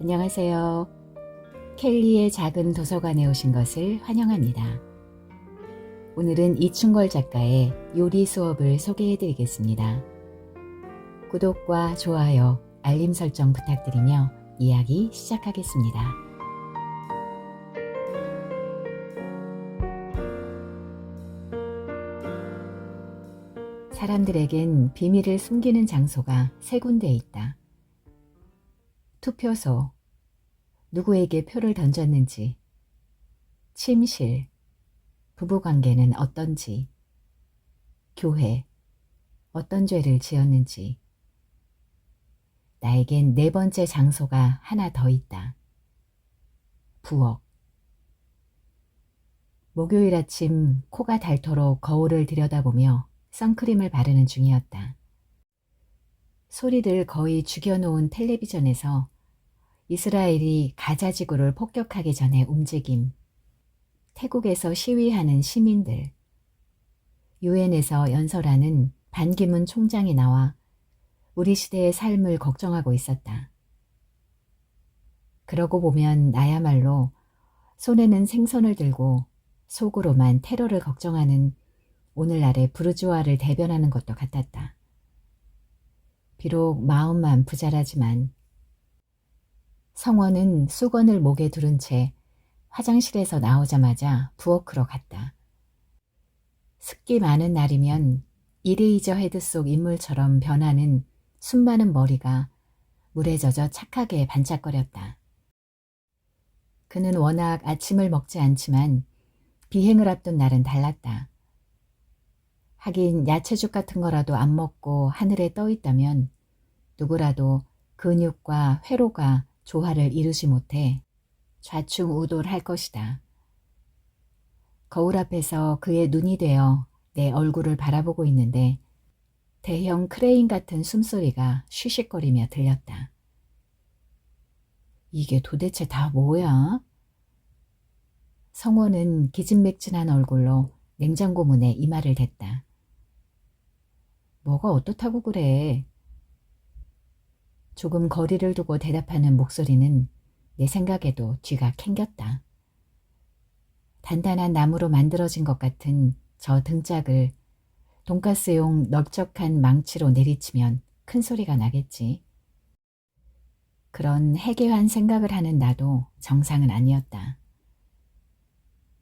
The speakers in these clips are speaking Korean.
안녕하세요. 켈리의 작은 도서관에 오신 것을 환영합니다. 오늘은 이충걸 작가의 요리 수업을 소개해 드리겠습니다. 구독과 좋아요, 알림 설정 부탁드리며 이야기 시작하겠습니다. 사람들에겐 비밀을 숨기는 장소가 세 군데 있다. 투표소, 누구에게 표를 던졌는지, 침실, 부부관계는 어떤지, 교회, 어떤 죄를 지었는지. 나에겐 네 번째 장소가 하나 더 있다. 부엌. 목요일 아침 코가 닳도록 거울을 들여다보며 선크림을 바르는 중이었다. 소리를 거의 죽여놓은 텔레비전에서 이스라엘이 가자 지구를 폭격하기 전에 움직임, 태국에서 시위하는 시민들, 유엔에서 연설하는 반기문 총장이 나와 우리 시대의 삶을 걱정하고 있었다. 그러고 보면 나야말로 손에는 생선을 들고 속으로만 테러를 걱정하는 오늘날의 부르주아를 대변하는 것도 같았다. 비록 마음만 부자라지만. 성원은 수건을 목에 두른 채 화장실에서 나오자마자 부엌으로 갔다. 습기 많은 날이면 이레이저 헤드 속 인물처럼 변하는 숨많은 머리가 물에 젖어 착하게 반짝거렸다. 그는 워낙 아침을 먹지 않지만 비행을 앞둔 날은 달랐다. 하긴 야채죽 같은 거라도 안 먹고 하늘에 떠 있다면 누구라도 근육과 회로가 조화를 이루지 못해 좌충우돌할 것이다. 거울 앞에서 그의 눈이 되어 내 얼굴을 바라보고 있는데 대형 크레인 같은 숨소리가 쉬쉬거리며 들렸다. 이게 도대체 다 뭐야? 성원은 기진맥진한 얼굴로 냉장고 문에 이마를 댔다. 뭐가 어떻다고 그래? 조금 거리를 두고 대답하는 목소리는 내 생각에도 뒤가 캥겼다. 단단한 나무로 만들어진 것 같은 저 등짝을 돈가스용 넓적한 망치로 내리치면 큰 소리가 나겠지. 그런 해괴한 생각을 하는 나도 정상은 아니었다.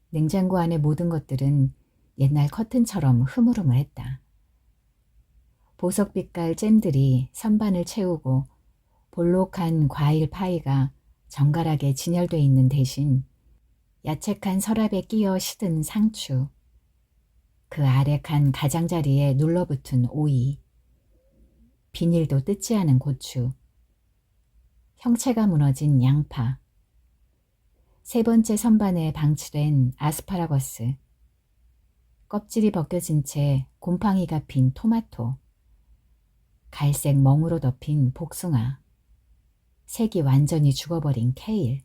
냉장고 안의 모든 것들은 옛날 커튼처럼 흐물흐물했다. 보석빛깔 잼들이 선반을 채우고 볼록한 과일 파이가 정갈하게 진열돼 있는 대신 야채칸 서랍에 끼어 시든 상추, 그 아래 칸 가장자리에 눌러붙은 오이, 비닐도 뜯지 않은 고추, 형체가 무너진 양파, 세 번째 선반에 방치된 아스파라거스, 껍질이 벗겨진 채 곰팡이가 핀 토마토, 갈색 멍으로 덮인 복숭아, 색이 완전히 죽어버린 케일.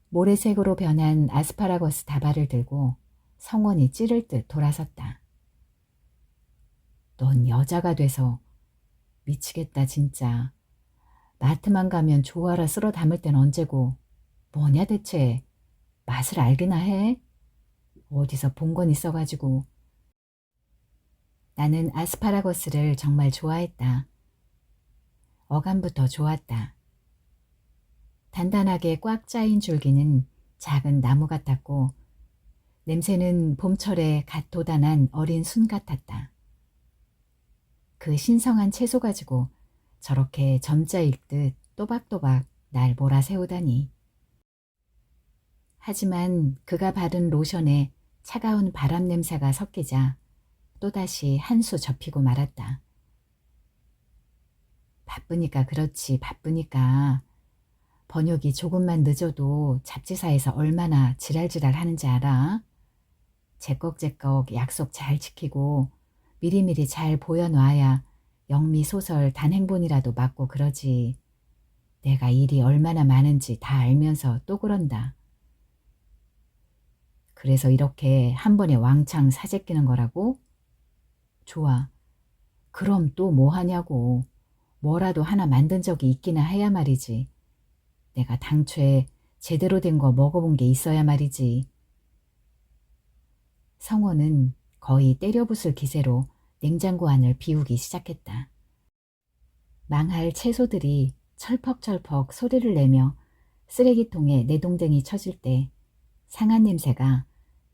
모래색으로 변한 아스파라거스 다발을 들고 성원이 찌를 듯 돌아섰다. 넌 여자가 돼서 미치겠다 진짜. 마트만 가면 조화라 쓸어 담을 땐 언제고 뭐냐 대체. 맛을 알기나 해? 어디서 본 건 있어가지고. 나는 아스파라거스를 정말 좋아했다. 어감부터 좋았다. 단단하게 꽉 짜인 줄기는 작은 나무 같았고 냄새는 봄철에 갓 돋아난 어린 순 같았다. 그 신성한 채소 가지고 저렇게 점자 읽듯 또박또박 날 몰아세우다니. 하지만 그가 바른 로션에 차가운 바람 냄새가 섞이자 또다시 한 수 접히고 말았다. 바쁘니까 그렇지, 바쁘니까. 번역이 조금만 늦어도 잡지사에서 얼마나 지랄지랄 하는지 알아? 제꺽제꺽 약속 잘 지키고 미리미리 잘 보여놔야 영미 소설 단행본이라도 맞고 그러지. 내가 일이 얼마나 많은지 다 알면서 또 그런다. 그래서 이렇게 한 번에 왕창 사재끼는 거라고? 좋아. 그럼 또 뭐 하냐고. 뭐라도 하나 만든 적이 있기나 해야 말이지. 내가 당초에 제대로 된 거 먹어본 게 있어야 말이지. 성원은 거의 때려부술 기세로 냉장고 안을 비우기 시작했다. 망할 채소들이 철퍽철퍽 소리를 내며 쓰레기통에 내동댕이 쳐질 때 상한 냄새가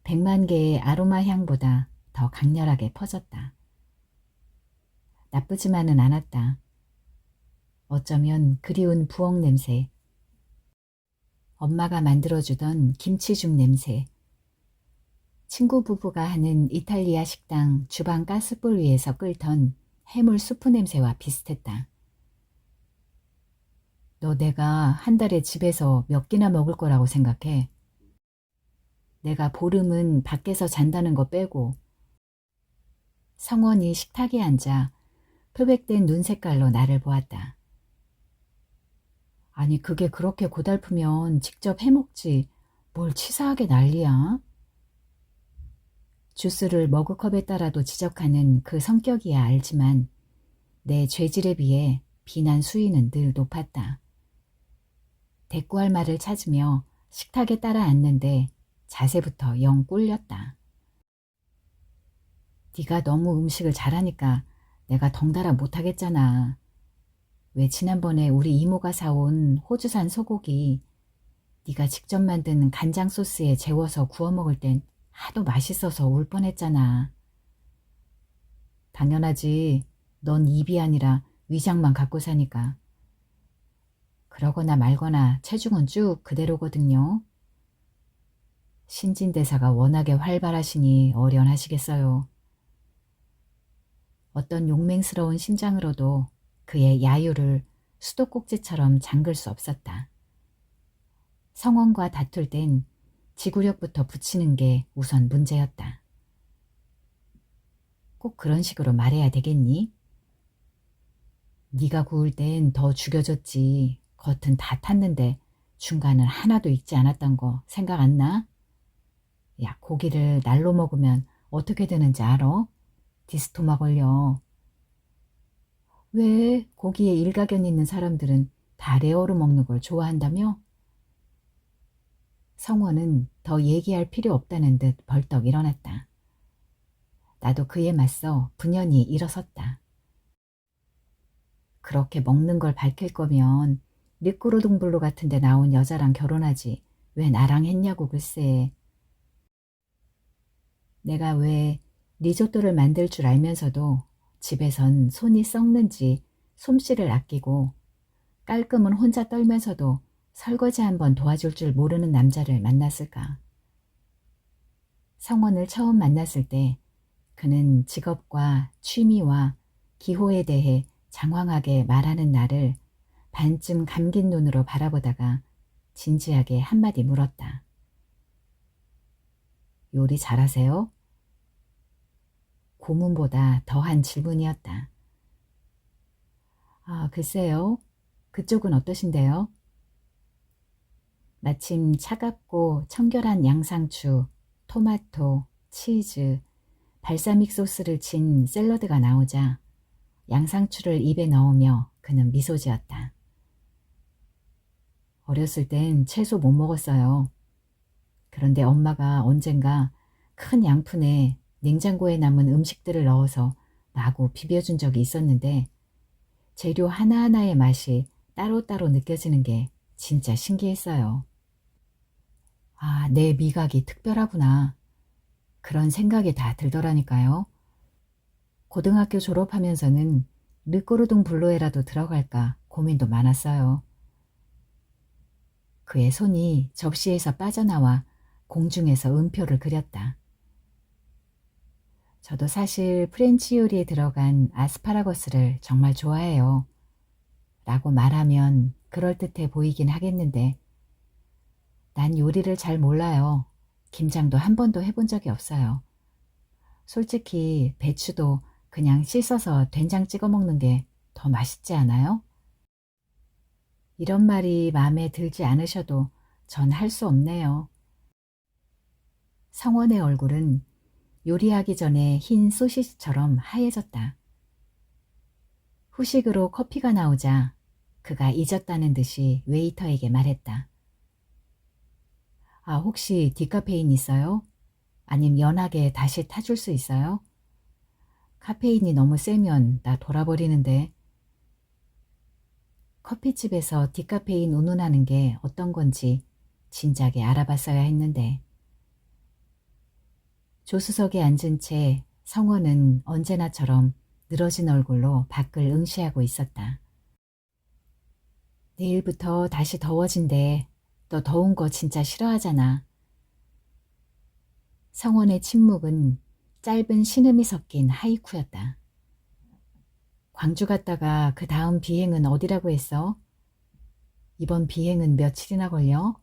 100만 개의 아로마 향보다 더 강렬하게 퍼졌다. 나쁘지만은 않았다. 어쩌면 그리운 부엌 냄새, 엄마가 만들어주던 김치죽 냄새, 친구 부부가 하는 이탈리아 식당 주방 가스불 위에서 끓던 해물 수프 냄새와 비슷했다. 너 내가 한 달에 집에서 몇 끼나 먹을 거라고 생각해? 내가 보름은 밖에서 잔다는 거 빼고. 성원이 식탁에 앉아 표백된 눈 색깔로 나를 보았다. 아니 그게 그렇게 고달프면 직접 해먹지 뭘 치사하게 난리야? 주스를 머그컵에 따라도 지적하는 그 성격이야 알지만 내 죄질에 비해 비난 수위는 늘 높았다. 대꾸할 말을 찾으며 식탁에 따라 앉는데 자세부터 영 꿀렸다. 네가 너무 음식을 잘하니까 내가 덩달아 못하겠잖아. 왜 지난번에 우리 이모가 사온 호주산 소고기 네가 직접 만든 간장 소스에 재워서 구워 먹을 땐 하도 맛있어서 울 뻔했잖아. 당연하지. 넌 입이 아니라 위장만 갖고 사니까. 그러거나 말거나 체중은 쭉 그대로거든요. 신진대사가 워낙에 활발하시니 어련하시겠어요. 어떤 용맹스러운 심장으로도 그의 야유를 수도꼭지처럼 잠글 수 없었다. 성원과 다툴 땐 지구력부터 붙이는 게 우선 문제였다. 꼭 그런 식으로 말해야 되겠니? 네가 구울 땐 더 죽여줬지. 겉은 다 탔는데 중간은 하나도 익지 않았던 거 생각 안 나? 야, 고기를 날로 먹으면 어떻게 되는지 알아? 디스토마 걸려. 왜 고기에 일가견 있는 사람들은 다 레어로 먹는 걸 좋아한다며? 성원은 더 얘기할 필요 없다는 듯 벌떡 일어났다. 나도 그에 맞서 분연히 일어섰다. 그렇게 먹는 걸 밝힐 거면 미꾸르동블루 같은 데 나온 여자랑 결혼하지 왜 나랑 했냐고 글쎄. 내가 왜 리조또를 만들 줄 알면서도 집에선 손이 썩는지 솜씨를 아끼고 깔끔은 혼자 떨면서도 설거지 한번 도와줄 줄 모르는 남자를 만났을까. 성원을 처음 만났을 때 그는 직업과 취미와 기호에 대해 장황하게 말하는 나를 반쯤 감긴 눈으로 바라보다가 진지하게 한마디 물었다. 요리 잘하세요? 고문보다 더한 질문이었다. 아, 글쎄요. 그쪽은 어떠신데요? 마침 차갑고 청결한 양상추, 토마토, 치즈, 발사믹 소스를 친 샐러드가 나오자 양상추를 입에 넣으며 그는 미소 지었다. 어렸을 땐 채소 못 먹었어요. 그런데 엄마가 언젠가 큰 양푼에 냉장고에 남은 음식들을 넣어서 마구 비벼준 적이 있었는데 재료 하나하나의 맛이 따로따로 느껴지는 게 진짜 신기했어요. 아, 내 미각이 특별하구나. 그런 생각이 다 들더라니까요. 고등학교 졸업하면서는 르꼬르동 블루에라도 들어갈까 고민도 많았어요. 그의 손이 접시에서 빠져나와 공중에서 음표를 그렸다. 저도 사실 프렌치 요리에 들어간 아스파라거스를 정말 좋아해요. 라고 말하면 그럴듯해 보이긴 하겠는데 난 요리를 잘 몰라요. 김장도 한 번도 해본 적이 없어요. 솔직히 배추도 그냥 씻어서 된장 찍어 먹는 게 더 맛있지 않아요? 이런 말이 마음에 들지 않으셔도 전 할 수 없네요. 성원의 얼굴은 요리하기 전에 흰 소시지처럼 하얘졌다. 후식으로 커피가 나오자 그가 잊었다는 듯이 웨이터에게 말했다. 아, 혹시 디카페인 있어요? 아님 연하게 다시 타줄 수 있어요? 카페인이 너무 세면 나 돌아버리는데. 커피집에서 디카페인 운운하는 게 어떤 건지 진작에 알아봤어야 했는데. 조수석에 앉은 채 성원은 언제나처럼 늘어진 얼굴로 밖을 응시하고 있었다. 내일부터 다시 더워진대. 너 더운 거 진짜 싫어하잖아. 성원의 침묵은 짧은 신음이 섞인 하이쿠였다. 광주 갔다가 그 다음 비행은 어디라고 했어? 이번 비행은 며칠이나 걸려?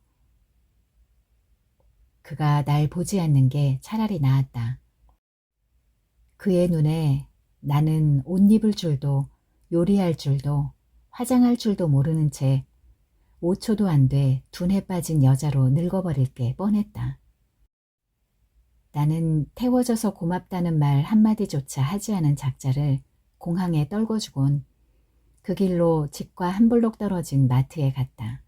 그가 날 보지 않는 게 차라리 나았다. 그의 눈에 나는 옷 입을 줄도 요리할 줄도 화장할 줄도 모르는 채 5초도 안 돼 둔해 빠진 여자로 늙어버릴 게 뻔했다. 나는 태워줘서 고맙다는 말 한마디조차 하지 않은 작자를 공항에 떨궈주곤 그 길로 집과 한 블록 떨어진 마트에 갔다.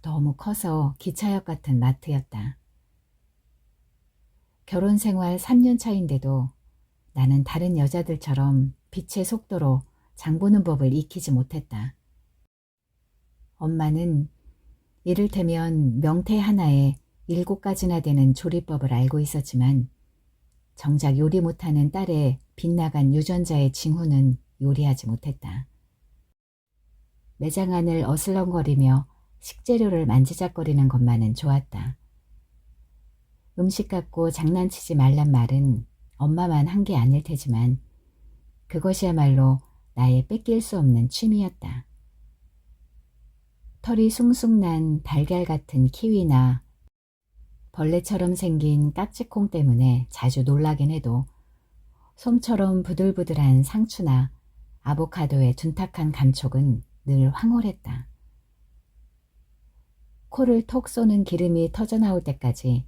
너무 커서 기차역 같은 마트였다. 결혼 생활 3년 차인데도 나는 다른 여자들처럼 빛의 속도로 장 보는 법을 익히지 못했다. 엄마는 이를테면 명태 하나에 7가지나 되는 조리법을 알고 있었지만 정작 요리 못하는 딸의 빗나간 유전자의 징후는 요리하지 못했다. 매장 안을 어슬렁거리며 식재료를 만지작거리는 것만은 좋았다. 음식 갖고 장난치지 말란 말은 엄마만 한 게 아닐 테지만 그것이야말로 나의 뺏길 수 없는 취미였다. 털이 숭숭 난 달걀 같은 키위나 벌레처럼 생긴 깍지콩 때문에 자주 놀라긴 해도 솜처럼 부들부들한 상추나 아보카도의 둔탁한 감촉은 늘 황홀했다. 코를 톡 쏘는 기름이 터져나올 때까지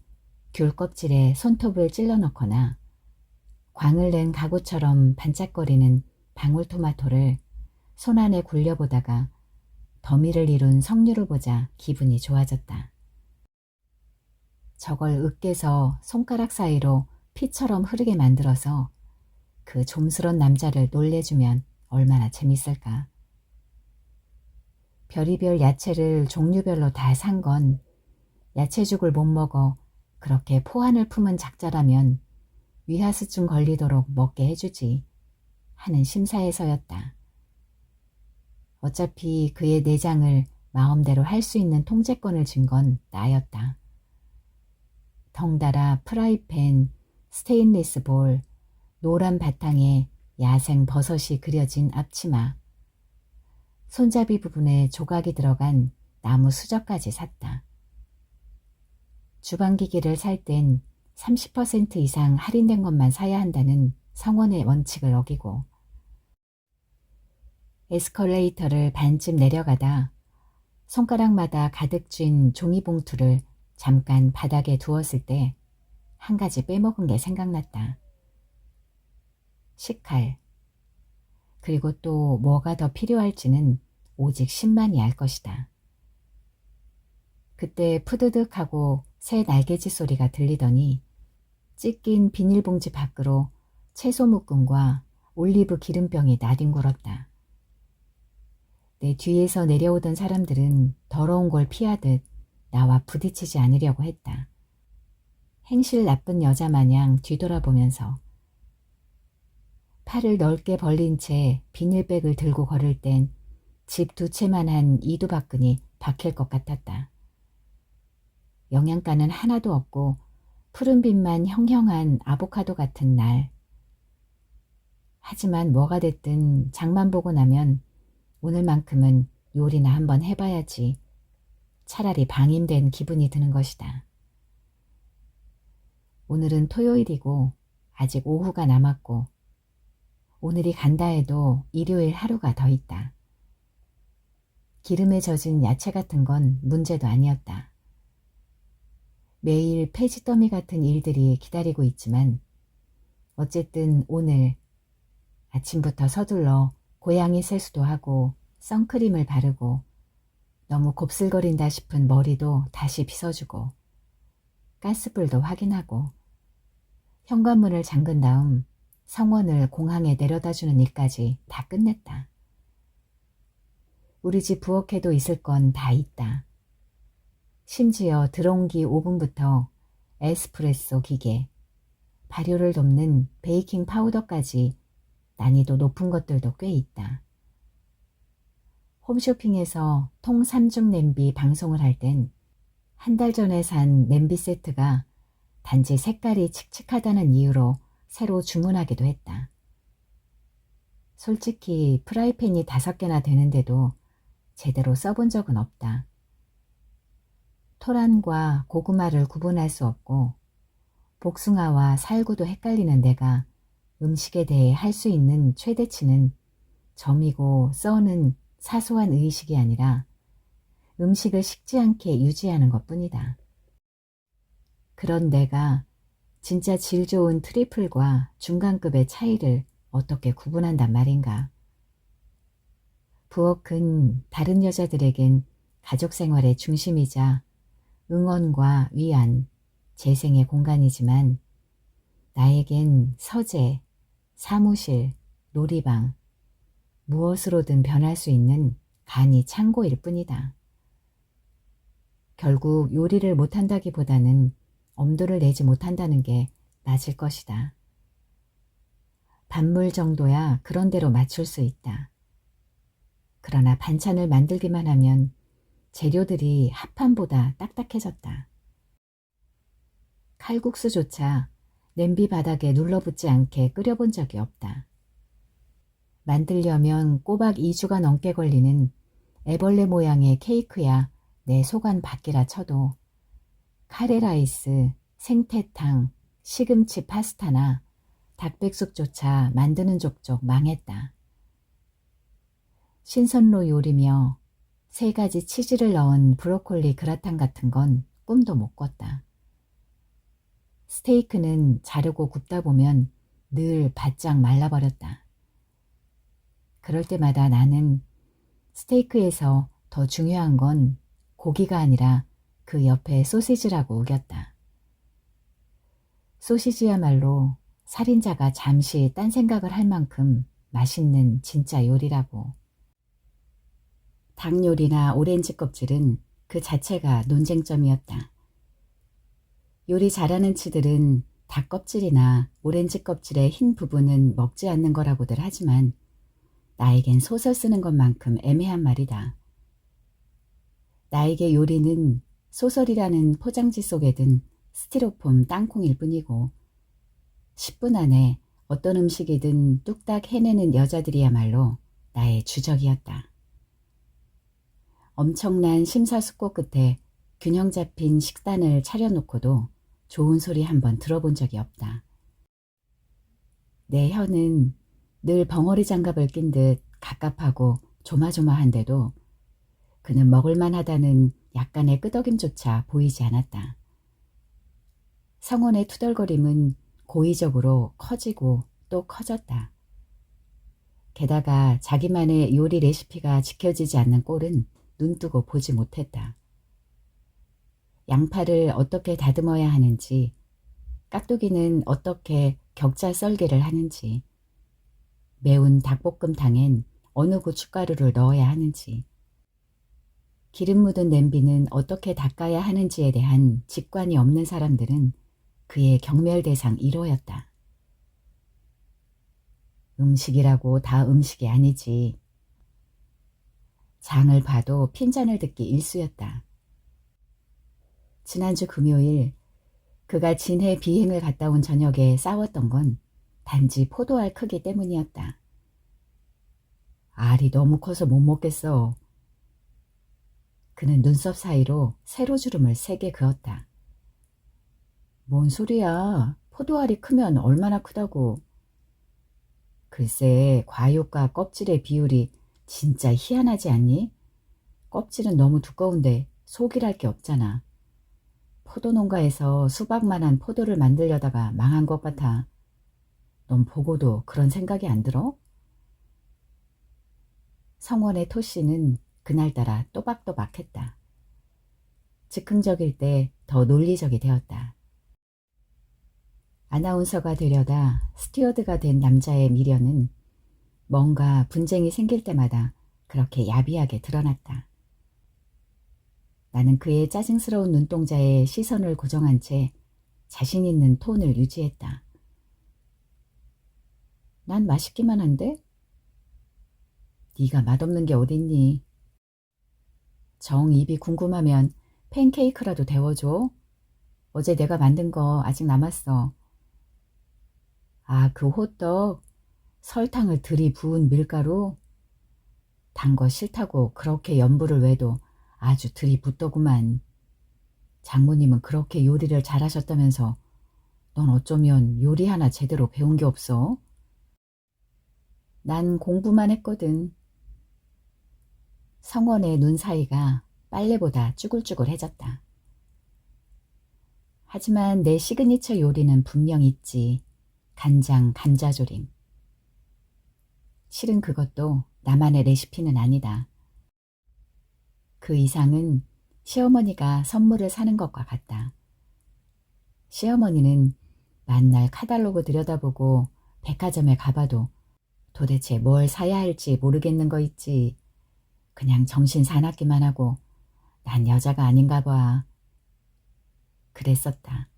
귤 껍질에 손톱을 찔러 넣거나 광을 낸 가구처럼 반짝거리는 방울토마토를 손 안에 굴려보다가 더미를 이룬 석류를 보자 기분이 좋아졌다. 저걸 으깨서 손가락 사이로 피처럼 흐르게 만들어서 그 좀스런 남자를 놀래주면 얼마나 재밌을까. 별의별 야채를 종류별로 다 산 건 야채죽을 못 먹어 그렇게 포안을 품은 작자라면 위하스증 걸리도록 먹게 해주지 하는 심사에서였다. 어차피 그의 내장을 마음대로 할 수 있는 통제권을 준 건 나였다. 덩달아 프라이팬, 스테인리스 볼, 노란 바탕에 야생 버섯이 그려진 앞치마, 손잡이 부분에 조각이 들어간 나무 수저까지 샀다. 주방기기를 살 땐 30% 이상 할인된 것만 사야 한다는 성원의 원칙을 어기고 에스컬레이터를 반쯤 내려가다 손가락마다 가득 쥔 종이봉투를 잠깐 바닥에 두었을 때 한 가지 빼먹은 게 생각났다. 식칼. 그리고 또 뭐가 더 필요할지는 오직 신만이 알 것이다. 그때 푸드득하고 새 날개짓 소리가 들리더니 찢긴 비닐봉지 밖으로 채소 묶음과 올리브 기름병이 나뒹굴었다. 내 뒤에서 내려오던 사람들은 더러운 걸 피하듯 나와 부딪히지 않으려고 했다. 행실 나쁜 여자 마냥 뒤돌아보면서 팔을 넓게 벌린 채 비닐백을 들고 걸을 땐 집 2채만한 이두박근이 박힐 것 같았다. 영양가는 하나도 없고 푸른빛만 형형한 아보카도 같은 날. 하지만 뭐가 됐든 장만 보고 나면 오늘만큼은 요리나 한번 해봐야지. 차라리 방임된 기분이 드는 것이다. 오늘은 토요일이고 아직 오후가 남았고 오늘이 간다 해도 일요일 하루가 더 있다. 기름에 젖은 야채 같은 건 문제도 아니었다. 매일 폐지더미 같은 일들이 기다리고 있지만 어쨌든 오늘 아침부터 서둘러 고양이 세수도 하고 선크림을 바르고 너무 곱슬거린다 싶은 머리도 다시 빗어주고 가스불도 확인하고 현관문을 잠근 다음 성원을 공항에 내려다주는 일까지 다 끝냈다. 우리 집 부엌에도 있을 건 다 있다. 심지어 드론기 오븐부터 에스프레소 기계, 발효를 돕는 베이킹 파우더까지 난이도 높은 것들도 꽤 있다. 홈쇼핑에서 통 3중 냄비 방송을 할 땐 한 달 전에 산 냄비 세트가 단지 색깔이 칙칙하다는 이유로 새로 주문하기도 했다. 솔직히 프라이팬이 5개나 되는데도 제대로 써본 적은 없다. 토란과 고구마를 구분할 수 없고 복숭아와 살구도 헷갈리는 내가 음식에 대해 할 수 있는 최대치는 점이고 써는 사소한 의식이 아니라 음식을 식지 않게 유지하는 것뿐이다. 그런 내가 진짜 질 좋은 트리플과 중간급의 차이를 어떻게 구분한단 말인가. 부엌은 다른 여자들에겐 가족 생활의 중심이자 응원과 위안, 재생의 공간이지만 나에겐 서재, 사무실, 놀이방, 무엇으로든 변할 수 있는 간이 창고일 뿐이다. 결국 요리를 못한다기보다는 엄두를 내지 못한다는 게 맞을 것이다. 밥물 정도야 그런 대로 맞출 수 있다. 그러나 반찬을 만들기만 하면 재료들이 합판보다 딱딱해졌다. 칼국수조차 냄비 바닥에 눌러붙지 않게 끓여본 적이 없다. 만들려면 꼬박 2주가 넘게 걸리는 애벌레 모양의 케이크야 내 소관 밖이라 쳐도 카레라이스, 생태탕, 시금치 파스타나 닭백숙조차 만드는 족족 망했다. 신선로 요리며 3가지 치즈를 넣은 브로콜리 그라탕 같은 건 꿈도 못 꿨다. 스테이크는 자르고 굽다 보면 늘 바짝 말라버렸다. 그럴 때마다 나는 스테이크에서 더 중요한 건 고기가 아니라 그 옆에 소시지라고 우겼다. 소시지야말로 살인자가 잠시 딴 생각을 할 만큼 맛있는 진짜 요리라고. 닭 요리나 오렌지 껍질은 그 자체가 논쟁점이었다. 요리 잘하는 치들은 닭 껍질이나 오렌지 껍질의 흰 부분은 먹지 않는 거라고들 하지만 나에겐 소설 쓰는 것만큼 애매한 말이다. 나에게 요리는 소설이라는 포장지 속에 든 스티로폼 땅콩일 뿐이고 10분 안에 어떤 음식이든 뚝딱 해내는 여자들이야말로 나의 주적이었다. 엄청난 심사숙고 끝에 균형 잡힌 식단을 차려놓고도 좋은 소리 한번 들어본 적이 없다. 내 혀는 늘 벙어리 장갑을 낀 듯 갑갑하고 조마조마한데도 그는 먹을만 하다는 약간의 끄덕임조차 보이지 않았다. 성원의 투덜거림은 고의적으로 커지고 또 커졌다. 게다가 자기만의 요리 레시피가 지켜지지 않는 꼴은 눈뜨고 보지 못했다. 양파를 어떻게 다듬어야 하는지, 깍두기는 어떻게 격자 썰기를 하는지, 매운 닭볶음탕엔 어느 고춧가루를 넣어야 하는지, 기름 묻은 냄비는 어떻게 닦아야 하는지에 대한 직관이 없는 사람들은 그의 경멸 대상 1호였다. 음식이라고 다 음식이 아니지. 장을 봐도 핀잔을 듣기 일쑤였다. 지난주 금요일 그가 진해 비행을 갔다 온 저녁에 싸웠던 건 단지 포도알 크기 때문이었다. 알이 너무 커서 못 먹겠어. 그는 눈썹 사이로 세로주름을 3개 그었다. 뭔 소리야. 포도알이 크면 얼마나 크다고. 글쎄, 과육과 껍질의 비율이 진짜 희한하지 않니? 껍질은 너무 두꺼운데 속이랄 게 없잖아. 포도 농가에서 수박만한 포도를 만들려다가 망한 것 같아. 넌 보고도 그런 생각이 안 들어? 성원의 토씨는 그날따라 또박또박했다. 즉흥적일 때 더 논리적이 되었다. 아나운서가 되려다 스튜어드가 된 남자의 미련은 뭔가 분쟁이 생길 때마다 그렇게 야비하게 드러났다. 나는 그의 짜증스러운 눈동자에 시선을 고정한 채 자신 있는 톤을 유지했다. 난 맛있기만 한데? 네가 맛없는 게 어딨니? 정 입이 궁금하면 팬케이크라도 데워줘. 어제 내가 만든 거 아직 남았어. 아, 그 호떡? 설탕을 들이부은 밀가루? 단 거 싫다고 그렇게 염불을 외도 아주 들이붓더구만. 장모님은 그렇게 요리를 잘하셨다면서 넌 어쩌면 요리 하나 제대로 배운 게 없어? 난 공부만 했거든. 성원의 눈 사이가 빨래보다 쭈글쭈글해졌다. 하지만 내 시그니처 요리는 분명 있지. 간장 감자조림. 실은 그것도 나만의 레시피는 아니다. 그 이상은 시어머니가 선물을 사는 것과 같다. 시어머니는 만날 카탈로그 들여다보고 백화점에 가봐도 도대체 뭘 사야 할지 모르겠는 거 있지. 그냥 정신 사납기만 하고 난 여자가 아닌가 봐. 그랬었다.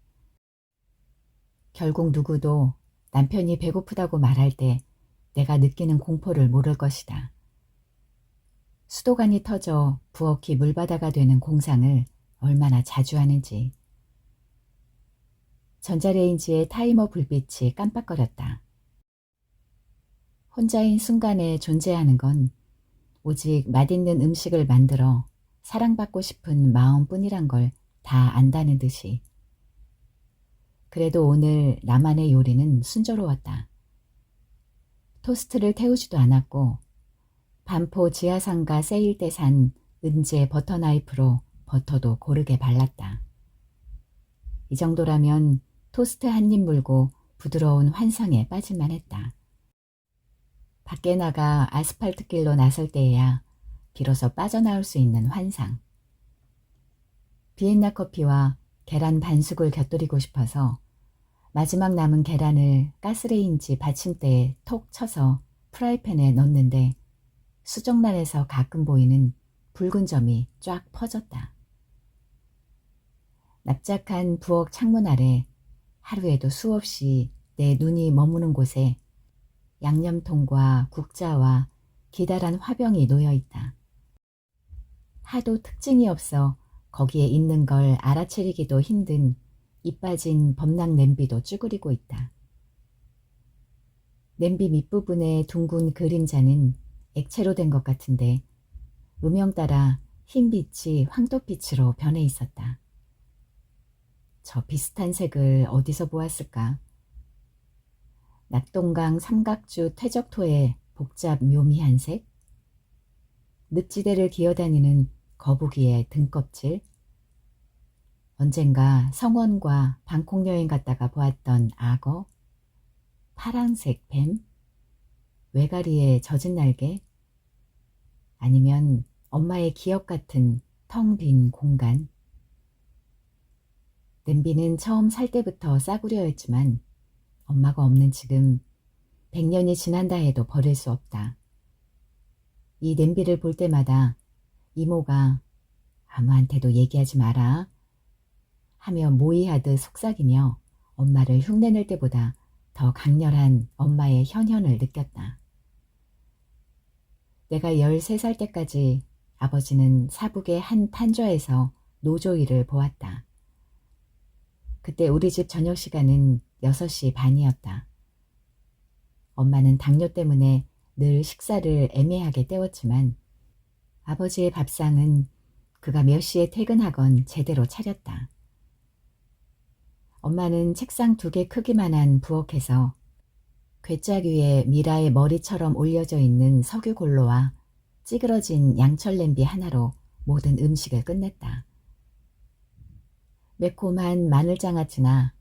결국 누구도 남편이 배고프다고 말할 때 내가 느끼는 공포를 모를 것이다. 수도관이 터져 부엌이 물바다가 되는 공상을 얼마나 자주 하는지. 전자레인지의 타이머 불빛이 깜빡거렸다. 혼자인 순간에 존재하는 건 오직 맛있는 음식을 만들어 사랑받고 싶은 마음뿐이란 걸 다 안다는 듯이. 그래도 오늘 나만의 요리는 순조로웠다. 토스트를 태우지도 않았고 반포 지하상가 세일 때 산 은재 버터 나이프로 버터도 고르게 발랐다. 이 정도라면 토스트 한 입 물고 부드러운 환상에 빠질만 했다. 밖에 나가 아스팔트 길로 나설 때에야 비로소 빠져나올 수 있는 환상. 비엔나 커피와 계란 반숙을 곁들이고 싶어서 마지막 남은 계란을 가스레인지 받침대에 톡 쳐서 프라이팬에 넣는데 수정란에서 가끔 보이는 붉은 점이 쫙 퍼졌다. 납작한 부엌 창문 아래 하루에도 수없이 내 눈이 머무는 곳에 양념통과 국자와 기다란 화병이 놓여있다. 하도 특징이 없어 거기에 있는 걸 알아채리기도 힘든 이 빠진 범랑 냄비도 쭈그리고 있다. 냄비 밑부분의 둥근 그림자는 액체로 된 것 같은데 음영 따라 흰빛이 황토빛으로 변해 있었다. 저 비슷한 색을 어디서 보았을까? 낙동강 삼각주 퇴적토의 복잡 묘미한 색? 늪지대를 기어다니는 거북이의 등껍질? 언젠가 성원과 방콕 여행 갔다가 보았던 악어? 파란색 뱀? 외가리의 젖은 날개? 아니면 엄마의 기억 같은 텅 빈 공간? 냄비는 처음 살 때부터 싸구려였지만 엄마가 없는 지금 100년이 지난다 해도 버릴 수 없다. 이 냄비를 볼 때마다 이모가 아무한테도 얘기하지 마라 하며 모의하듯 속삭이며 엄마를 흉내낼 때보다 더 강렬한 엄마의 현현을 느꼈다. 내가 13살 때까지 아버지는 사북의 한 판좌에서 노조 일을 보았다. 그때 우리 집 저녁 시간은 6시 반이었다. 엄마는 당뇨 때문에 늘 식사를 애매하게 때웠지만 아버지의 밥상은 그가 몇 시에 퇴근하건 제대로 차렸다. 엄마는 책상 2개 크기만한 부엌에서 괴짝 위에 미라의 머리처럼 올려져 있는 석유골로와 찌그러진 양철 냄비 하나로 모든 음식을 끝냈다. 매콤한 마늘장아찌나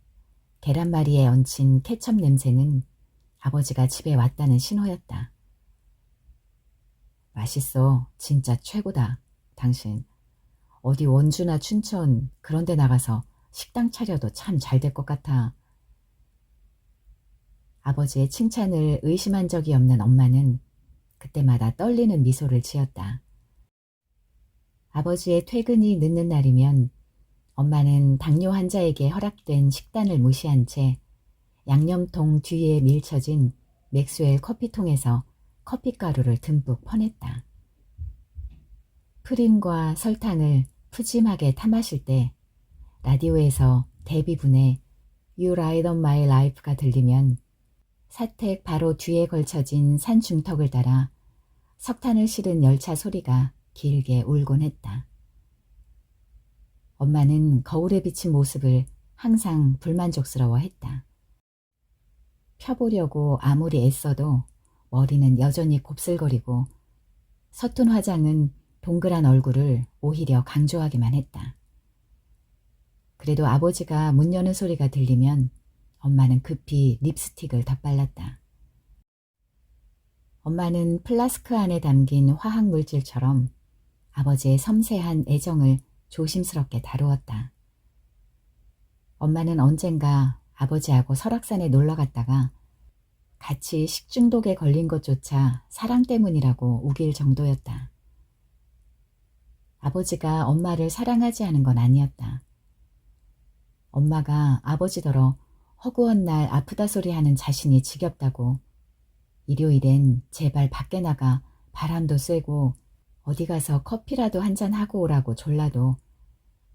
계란말이에 얹힌 케첩 냄새는 아버지가 집에 왔다는 신호였다. 맛있어. 진짜 최고다. 당신. 어디 원주나 춘천 그런 데 나가서 식당 차려도 참 잘 될 것 같아. 아버지의 칭찬을 의심한 적이 없는 엄마는 그때마다 떨리는 미소를 지었다. 아버지의 퇴근이 늦는 날이면 엄마는 당뇨 환자에게 허락된 식단을 무시한 채 양념통 뒤에 밀쳐진 맥스웰 커피통에서 커피가루를 듬뿍 퍼냈다. 프림과 설탕을 푸짐하게 타 마실 때 라디오에서 데뷔분의 You Ride on My Life가 들리면 사택 바로 뒤에 걸쳐진 산 중턱을 따라 석탄을 실은 열차 소리가 길게 울곤 했다. 엄마는 거울에 비친 모습을 항상 불만족스러워했다. 펴보려고 아무리 애써도 머리는 여전히 곱슬거리고 서툰 화장은 동그란 얼굴을 오히려 강조하기만 했다. 그래도 아버지가 문 여는 소리가 들리면 엄마는 급히 립스틱을 덧발랐다. 엄마는 플라스크 안에 담긴 화학물질처럼 아버지의 섬세한 애정을 조심스럽게 다루었다. 엄마는 언젠가 아버지하고 설악산에 놀러 갔다가 같이 식중독에 걸린 것조차 사랑 때문이라고 우길 정도였다. 아버지가 엄마를 사랑하지 않은 건 아니었다. 엄마가 아버지더러 허구한 날 아프다 소리 하는 자신이 지겹다고 일요일엔 제발 밖에 나가 바람도 쐬고 어디 가서 커피라도 한잔 하고 오라고 졸라도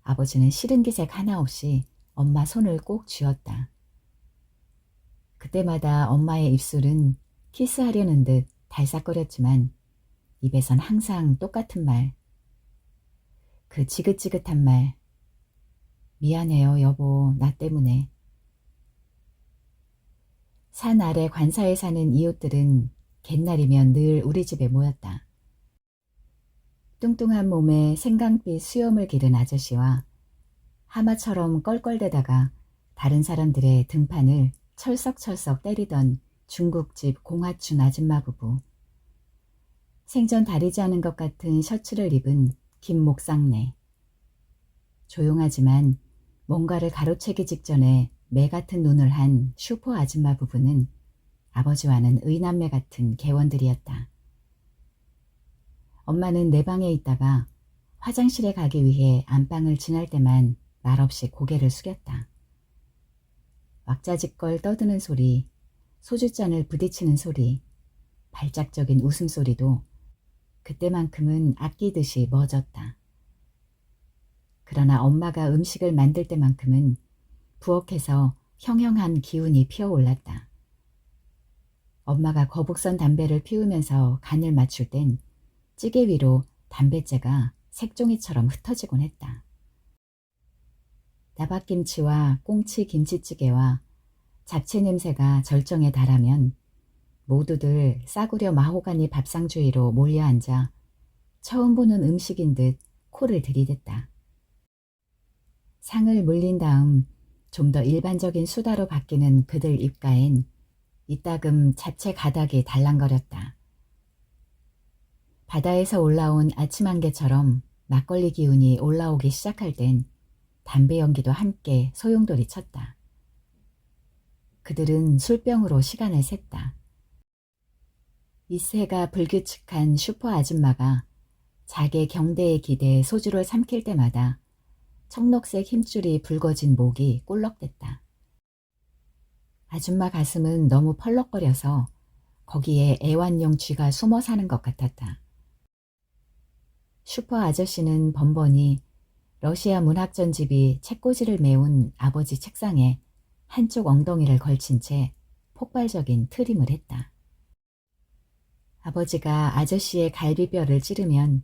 아버지는 싫은 기색 하나 없이 엄마 손을 꼭 쥐었다. 그때마다 엄마의 입술은 키스하려는 듯 달싹거렸지만 입에선 항상 똑같은 말, 그 지긋지긋한 말, 미안해요 여보 나 때문에. 산 아래 관사에 사는 이웃들은 갯날이면 늘 우리 집에 모였다. 뚱뚱한 몸에 생강빛 수염을 기른 아저씨와 하마처럼 껄껄대다가 다른 사람들의 등판을 철썩철썩 때리던 중국집 공화춘 아줌마 부부. 생전 다리지 않은 것 같은 셔츠를 입은 긴 목상내. 조용하지만 뭔가를 가로채기 직전에 매 같은 눈을 한 슈퍼 아줌마 부부는 아버지와는 의남매 같은 개원들이었다. 엄마는 내 방에 있다가 화장실에 가기 위해 안방을 지날 때만 말없이 고개를 숙였다. 왁자지껄 떠드는 소리, 소주잔을 부딪히는 소리, 발작적인 웃음소리도 그때만큼은 아끼듯이 멎었다. 그러나 엄마가 음식을 만들 때만큼은 부엌에서 형형한 기운이 피어올랐다. 엄마가 거북선 담배를 피우면서 간을 맞출 땐 찌개 위로 담뱃재가 색종이처럼 흩어지곤 했다. 나박김치와 꽁치 김치찌개와 잡채 냄새가 절정에 달하면 모두들 싸구려 마호가니 밥상 주위로 몰려앉아 처음 보는 음식인 듯 코를 들이댔다. 상을 물린 다음 좀 더 일반적인 수다로 바뀌는 그들 입가엔 이따금 잡채 가닥이 달랑거렸다. 바다에서 올라온 아침 안개처럼 막걸리 기운이 올라오기 시작할 땐 담배 연기도 함께 소용돌이 쳤다. 그들은 술병으로 시간을 샜다. 이세가 불규칙한 슈퍼 아줌마가 자기 경대에 기대 소주를 삼킬 때마다 청록색 힘줄이 붉어진 목이 꿀럭댔다. 아줌마 가슴은 너무 펄럭거려서 거기에 애완용 쥐가 숨어 사는 것 같았다. 슈퍼 아저씨는 번번이 러시아 문학 전집이 책꽂이를 메운 아버지 책상에 한쪽 엉덩이를 걸친 채 폭발적인 트림을 했다. 아버지가 아저씨의 갈비뼈를 찌르면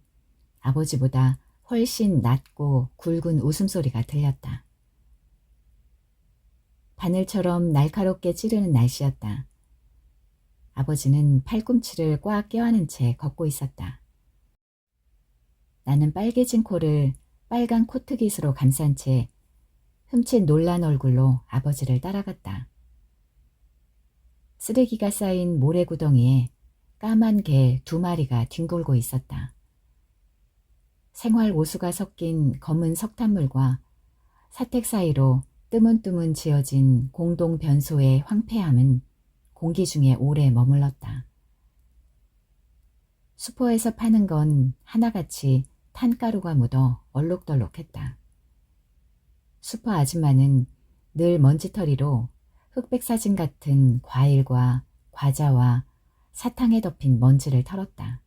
아버지보다 훨씬 낮고 굵은 웃음소리가 들렸다. 바늘처럼 날카롭게 찌르는 날씨였다. 아버지는 팔꿈치를 꽉 껴안은 채 걷고 있었다. 나는 빨개진 코를 빨간 코트깃으로 감싼 채 흠칫 놀란 얼굴로 아버지를 따라갔다. 쓰레기가 쌓인 모래구덩이에 까만 개 2마리가 뒹굴고 있었다. 생활 오수가 섞인 검은 석탄물과 사택 사이로 뜨문뜨문 지어진 공동 변소의 황폐함은 공기 중에 오래 머물렀다. 수포에서 파는 건 하나같이 탄가루가 묻어 얼룩덜룩했다. 수포 아줌마는 늘 먼지털이로 흑백 사진 같은 과일과 과자와 사탕에 덮인 먼지를 털었다.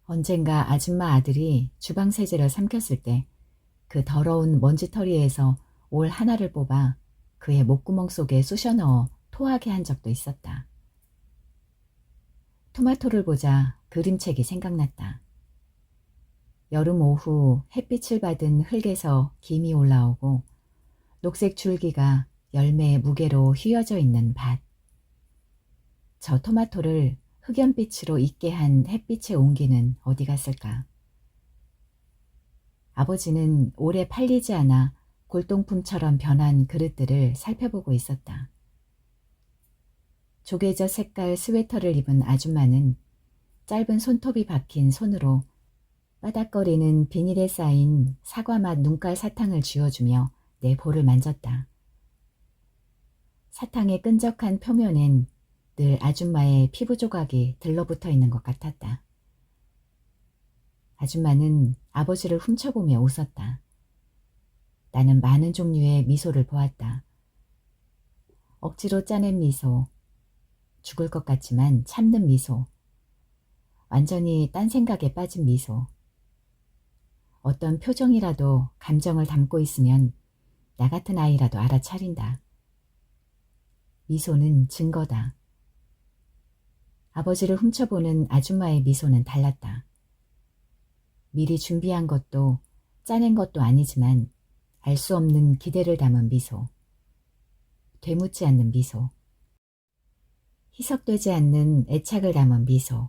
언젠가 아줌마 아들이 주방 세제를 삼켰을 때 그 더러운 먼지털이에서 올 하나를 뽑아 그의 목구멍 속에 쑤셔 넣어 토하게 한 적도 있었다. 토마토를 보자 그림책이 생각났다. 여름 오후 햇빛을 받은 흙에서 김이 올라오고 녹색 줄기가 열매의 무게로 휘어져 있는 밭. 저 토마토를 흑연빛으로 익게 한 햇빛의 온기는 어디 갔을까? 아버지는 오래 팔리지 않아 골동품처럼 변한 그릇들을 살펴보고 있었다. 조개젓 색깔 스웨터를 입은 아줌마는 짧은 손톱이 박힌 손으로 바닥거리는 비닐에 쌓인 사과맛 눈깔 사탕을 쥐어주며 내 볼을 만졌다. 사탕의 끈적한 표면엔 늘 아줌마의 피부 조각이 들러붙어 있는 것 같았다. 아줌마는 아버지를 훔쳐보며 웃었다. 나는 많은 종류의 미소를 보았다. 억지로 짜낸 미소, 죽을 것 같지만 참는 미소, 완전히 딴 생각에 빠진 미소. 어떤 표정이라도 감정을 담고 있으면 나 같은 아이라도 알아차린다. 미소는 증거다. 아버지를 훔쳐보는 아줌마의 미소는 달랐다. 미리 준비한 것도 짜낸 것도 아니지만 알 수 없는 기대를 담은 미소. 되묻지 않는 미소. 희석되지 않는 애착을 담은 미소.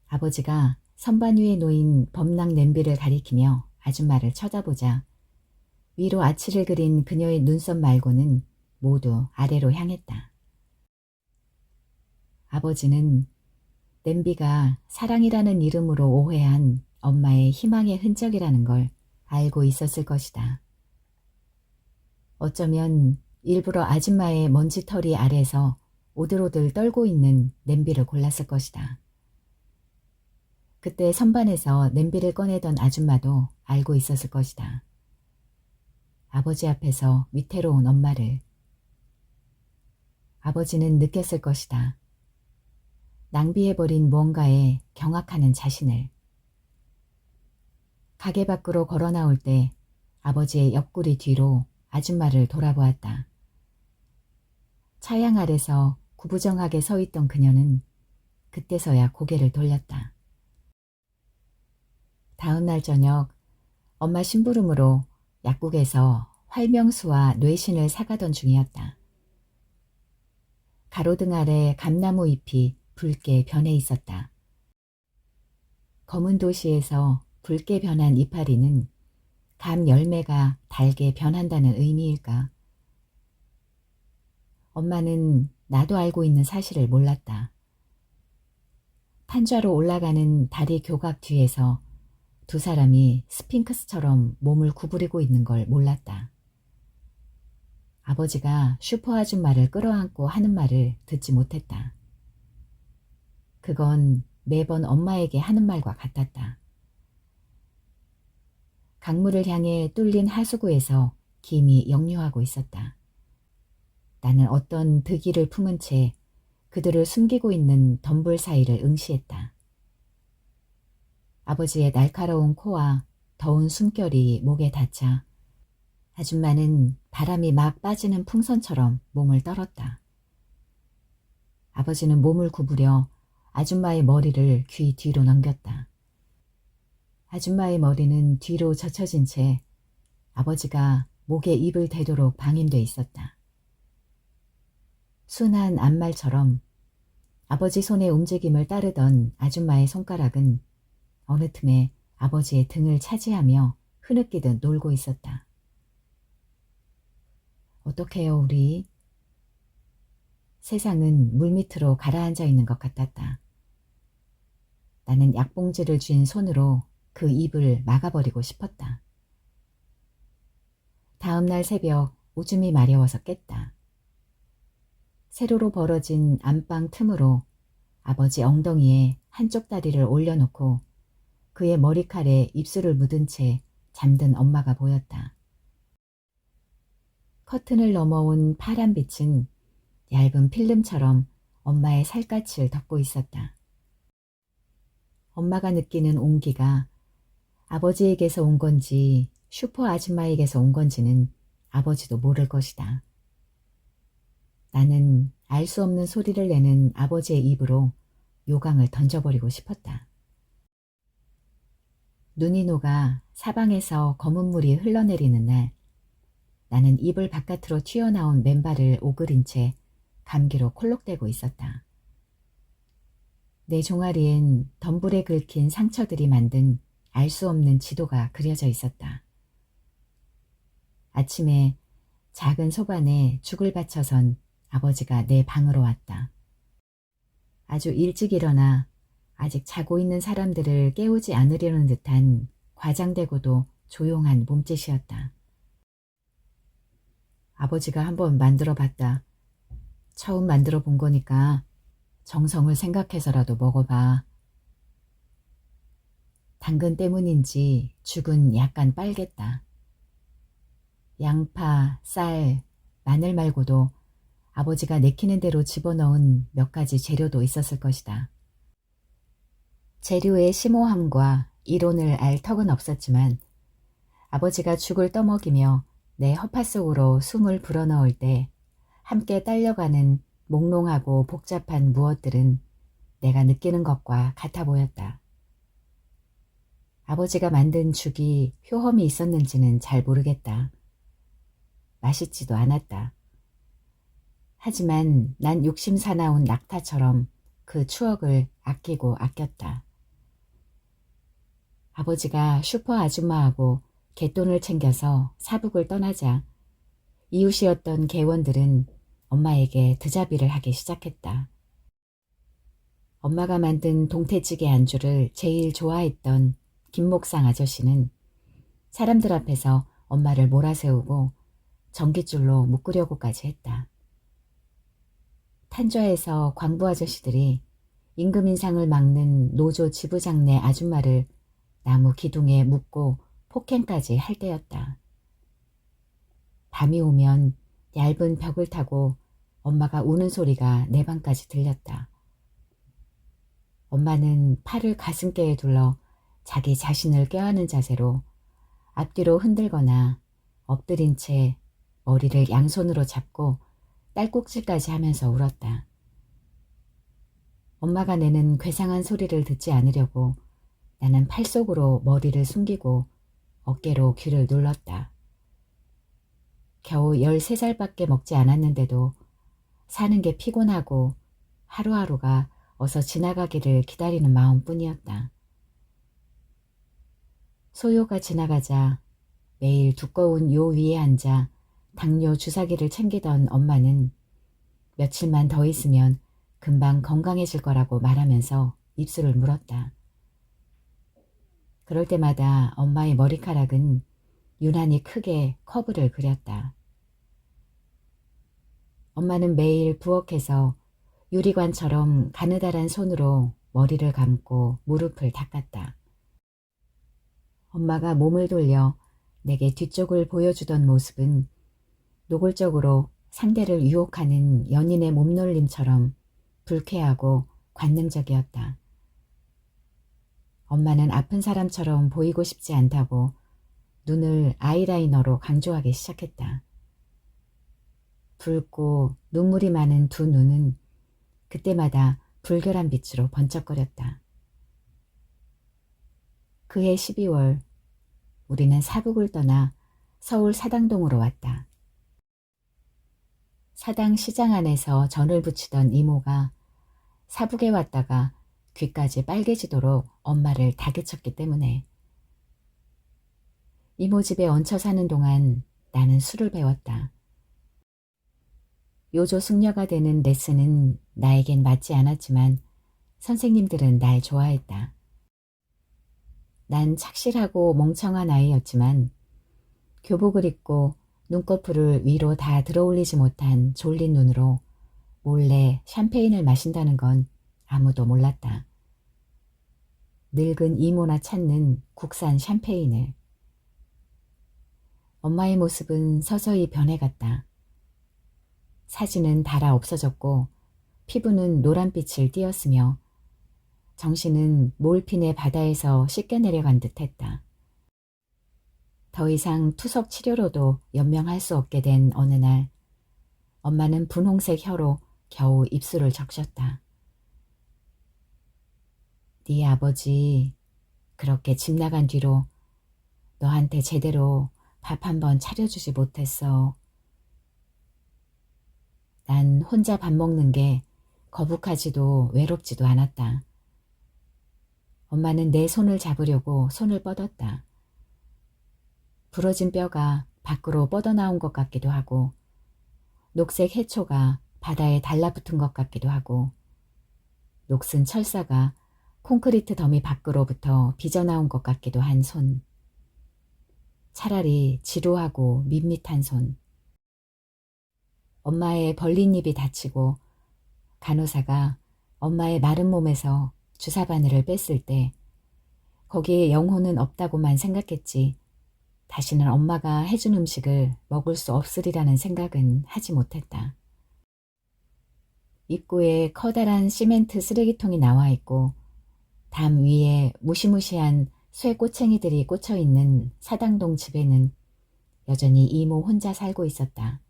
아버지가 선반 위에 놓인 범랑 냄비를 가리키며 아줌마를 쳐다보자 위로 아치를 그린 그녀의 눈썹 말고는 모두 아래로 향했다. 아버지는 냄비가 사랑이라는 이름으로 오해한 엄마의 희망의 흔적이라는 걸 알고 있었을 것이다. 어쩌면 일부러 아줌마의 먼지털이 아래서 오들오들 떨고 있는 냄비를 골랐을 것이다. 그때 선반에서 냄비를 꺼내던 아줌마도 알고 있었을 것이다. 아버지 앞에서 위태로운 엄마를. 아버지는 느꼈을 것이다. 낭비해버린 무언가에 경악하는 자신을. 가게 밖으로 걸어 나올 때 아버지의 옆구리 뒤로 아줌마를 돌아보았다. 차양 아래서 구부정하게 서 있던 그녀는 그때서야 고개를 돌렸다. 다음 날 저녁 엄마 심부름으로 약국에서 활명수와 뇌신을 사가던 중이었다. 가로등 아래 감나무 잎이 붉게 변해 있었다. 검은 도시에서 붉게 변한 이파리는 감 열매가 달게 변한다는 의미일까? 엄마는 나도 알고 있는 사실을 몰랐다. 탄좌로 올라가는 다리 교각 뒤에서 두 사람이 스핑크스처럼 몸을 구부리고 있는 걸 몰랐다. 아버지가 슈퍼 아줌마를 끌어안고 하는 말을 듣지 못했다. 그건 매번 엄마에게 하는 말과 같았다. 강물을 향해 뚫린 하수구에서 김이 역류하고 있었다. 나는 어떤 득의를 품은 채 그들을 숨기고 있는 덤불 사이를 응시했다. 아버지의 날카로운 코와 더운 숨결이 목에 닿자 아줌마는 바람이 막 빠지는 풍선처럼 몸을 떨었다. 아버지는 몸을 구부려 아줌마의 머리를 귀 뒤로 넘겼다. 아줌마의 머리는 뒤로 젖혀진 채 아버지가 목에 입을 대도록 방임돼 있었다. 순한 앞말처럼 아버지 손의 움직임을 따르던 아줌마의 손가락은 어느 틈에 아버지의 등을 차지하며 흐느끼듯 놀고 있었다. 어떡해요, 우리? 세상은 물밑으로 가라앉아 있는 것 같았다. 나는 약봉지를 쥔 손으로 그 입을 막아버리고 싶었다. 다음날 새벽 오줌이 마려워서 깼다. 세로로 벌어진 안방 틈으로 아버지 엉덩이에 한쪽 다리를 올려놓고 그의 머리칼에 입술을 묻은 채 잠든 엄마가 보였다. 커튼을 넘어온 파란 빛은 얇은 필름처럼 엄마의 살갗을 덮고 있었다. 엄마가 느끼는 온기가 아버지에게서 온 건지 슈퍼 아줌마에게서 온 건지는 아버지도 모를 것이다. 나는 알 수 없는 소리를 내는 아버지의 입으로 요강을 던져버리고 싶었다. 눈이 녹아 사방에서 검은 물이 흘러내리는 날, 나는 이불 바깥으로 튀어나온 맨발을 오그린 채 감기로 콜록대고 있었다. 내 종아리엔 덤불에 긁힌 상처들이 만든 알 수 없는 지도가 그려져 있었다. 아침에 작은 소반에 죽을 바쳐선 아버지가 내 방으로 왔다. 아주 일찍 일어나 아직 자고 있는 사람들을 깨우지 않으려는 듯한 과장되고도 조용한 몸짓이었다. 아버지가 한번 만들어 봤다. 처음 만들어 본 거니까 정성을 생각해서라도 먹어봐. 당근 때문인지 죽은 약간 빨갰다. 양파, 쌀, 마늘 말고도 아버지가 내키는 대로 집어넣은 몇 가지 재료도 있었을 것이다. 재료의 심오함과 이론을 알 턱은 없었지만 아버지가 죽을 떠먹이며 내 허파 속으로 숨을 불어넣을 때 함께 딸려가는 몽롱하고 복잡한 무엇들은 내가 느끼는 것과 같아 보였다. 아버지가 만든 죽이 효험이 있었는지는 잘 모르겠다. 맛있지도 않았다. 하지만 난 욕심 사나운 낙타처럼 그 추억을 아끼고 아꼈다. 아버지가 슈퍼 아줌마하고 갯돈을 챙겨서 사북을 떠나자 이웃이었던 개원들은 엄마에게 드자비를 하기 시작했다. 엄마가 만든 동태찌개 안주를 제일 좋아했던 김목상 아저씨는 사람들 앞에서 엄마를 몰아세우고 전깃줄로 묶으려고까지 했다. 탄저에서 광부 아저씨들이 임금 인상을 막는 노조 지부장네 아줌마를 나무 기둥에 묶고 폭행까지 할 때였다. 밤이 오면 얇은 벽을 타고 엄마가 우는 소리가 내 방까지 들렸다. 엄마는 팔을 가슴께에 둘러 자기 자신을 껴안은 자세로 앞뒤로 흔들거나 엎드린 채 머리를 양손으로 잡고 딸꾹질까지 하면서 울었다. 엄마가 내는 괴상한 소리를 듣지 않으려고 나는 팔 속으로 머리를 숨기고 어깨로 귀를 눌렀다. 겨우 13살밖에 먹지 않았는데도 사는 게 피곤하고 하루하루가 어서 지나가기를 기다리는 마음뿐이었다. 소요가 지나가자 매일 두꺼운 요 위에 앉아 당뇨 주사기를 챙기던 엄마는 며칠만 더 있으면 금방 건강해질 거라고 말하면서 입술을 물었다. 그럴 때마다 엄마의 머리카락은 유난히 크게 커브를 그렸다. 엄마는 매일 부엌에서 유리관처럼 가느다란 손으로 머리를 감고 무릎을 닦았다. 엄마가 몸을 돌려 내게 뒤쪽을 보여주던 모습은 노골적으로 상대를 유혹하는 연인의 몸놀림처럼 불쾌하고 관능적이었다. 엄마는 아픈 사람처럼 보이고 싶지 않다고 눈을 아이라이너로 강조하기 시작했다. 붉고 눈물이 많은 두 눈은 그때마다 불결한 빛으로 번쩍거렸다. 그해 12월 우리는 사북을 떠나 서울 사당동으로 왔다. 사당 시장 안에서 전을 부치던 이모가 사북에 왔다가 귀까지 빨개지도록 엄마를 다그쳤기 때문에 이모 집에 얹혀 사는 동안 나는 술을 배웠다. 요조 숙녀가 되는 레슨은 나에겐 맞지 않았지만 선생님들은 날 좋아했다. 난 착실하고 멍청한 아이였지만 교복을 입고 눈꺼풀을 위로 다 들어올리지 못한 졸린 눈으로 몰래 샴페인을 마신다는 건 아무도 몰랐다. 늙은 이모나 찾는 국산 샴페인을. 엄마의 모습은 서서히 변해갔다. 사진은 닳아 없어졌고 피부는 노란빛을 띠었으며 정신은 몰핀의 바다에서 씻겨 내려간 듯했다. 더 이상 투석 치료로도 연명할 수 없게 된 어느 날 엄마는 분홍색 혀로 겨우 입술을 적셨다. 네 아버지 그렇게 집 나간 뒤로 너한테 제대로 밥 한 번 차려주지 못했어. 난 혼자 밥 먹는 게 거북하지도 외롭지도 않았다. 엄마는 내 손을 잡으려고 손을 뻗었다. 부러진 뼈가 밖으로 뻗어나온 것 같기도 하고 녹색 해초가 바다에 달라붙은 것 같기도 하고 녹슨 철사가 콘크리트 더미 밖으로부터 빚어나온 것 같기도 한 손. 차라리 지루하고 밋밋한 손. 엄마의 벌린 입이 닫히고 간호사가 엄마의 마른 몸에서 주사 바늘을 뺐을 때 거기에 영혼은 없다고만 생각했지 다시는 엄마가 해준 음식을 먹을 수 없으리라는 생각은 하지 못했다. 입구에 커다란 시멘트 쓰레기통이 나와 있고 담 위에 무시무시한 쇠 꼬챙이들이 꽂혀있는 사당동 집에는 여전히 이모 혼자 살고 있었다.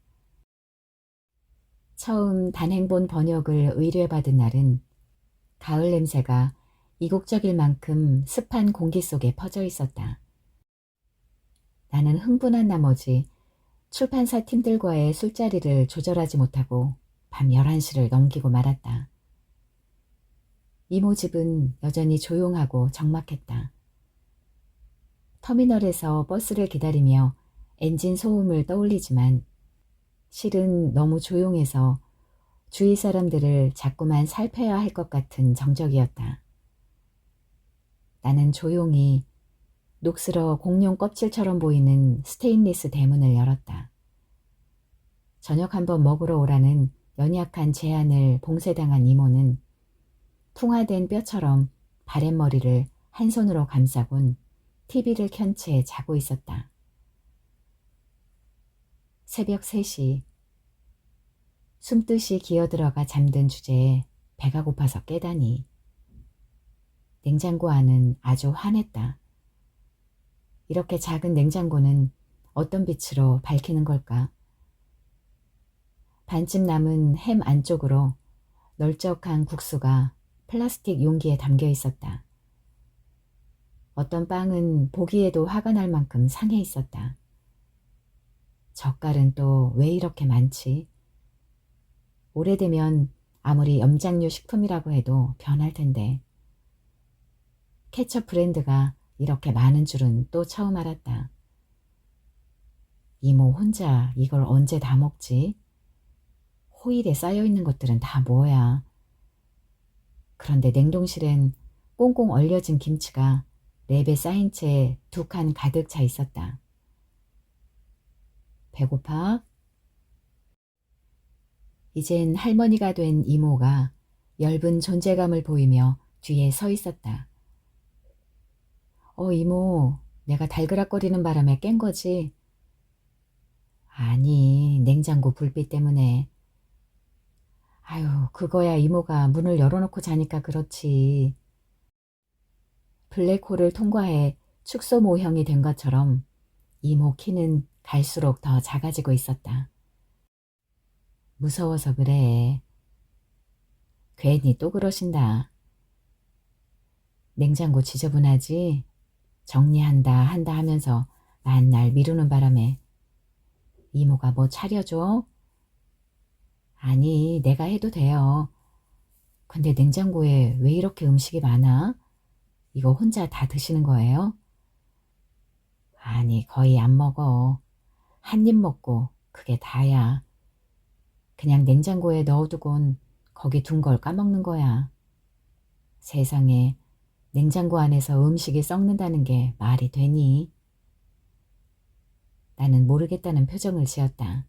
처음 단행본 번역을 의뢰받은 날은 가을 냄새가 이국적일 만큼 습한 공기 속에 퍼져 있었다. 나는 흥분한 나머지 출판사 팀들과의 술자리를 조절하지 못하고 밤 11시를 넘기고 말았다. 이모 집은 여전히 조용하고 적막했다. 터미널에서 버스를 기다리며 엔진 소음을 떠올리지만 실은 너무 조용해서 주위 사람들을 자꾸만 살펴야 할 것 같은 정적이었다. 나는 조용히 녹슬어 공룡 껍질처럼 보이는 스테인리스 대문을 열었다. 저녁 한번 먹으러 오라는 연약한 제안을 봉쇄당한 이모는 풍화된 뼈처럼 바랫머리를 한 손으로 감싸곤 TV를 켠 채 자고 있었다. 새벽 3시. 숨듯이 기어들어가 잠든 주제에 배가 고파서 깨다니. 냉장고 안은 아주 환했다. 이렇게 작은 냉장고는 어떤 빛으로 밝히는 걸까? 반쯤 남은 햄 안쪽으로 널쩍한 국수가 플라스틱 용기에 담겨 있었다. 어떤 빵은 보기에도 화가 날 만큼 상해 있었다. 젓갈은 또 왜 이렇게 많지? 오래되면 아무리 염장류 식품이라고 해도 변할 텐데. 케첩 브랜드가 이렇게 많은 줄은 또 처음 알았다. 이모 혼자 이걸 언제 다 먹지? 호일에 쌓여있는 것들은 다 뭐야? 그런데 냉동실엔 꽁꽁 얼려진 김치가 랩에 쌓인 채 2칸 가득 차 있었다. 배고파? 이젠 할머니가 된 이모가 엷은 존재감을 보이며 뒤에 서 있었다. 이모, 내가 달그락거리는 바람에 깬 거지? 아니, 냉장고 불빛 때문에. 아유, 그거야 이모가 문을 열어놓고 자니까 그렇지. 블랙홀을 통과해 축소 모형이 된 것처럼 이모 키는 갈수록 더 작아지고 있었다. 무서워서 그래. 괜히 또 그러신다. 냉장고 지저분하지? 정리한다 한다 하면서 만날 미루는 바람에. 이모가 뭐 차려줘? 아니, 내가 해도 돼요. 근데 냉장고에 왜 이렇게 음식이 많아? 이거 혼자 다 드시는 거예요? 아니, 거의 안 먹어. 한 입 먹고 그게 다야. 그냥 냉장고에 넣어두곤 거기 둔 걸 까먹는 거야. 세상에, 냉장고 안에서 음식이 썩는다는 게 말이 되니? 나는 모르겠다는 표정을 지었다.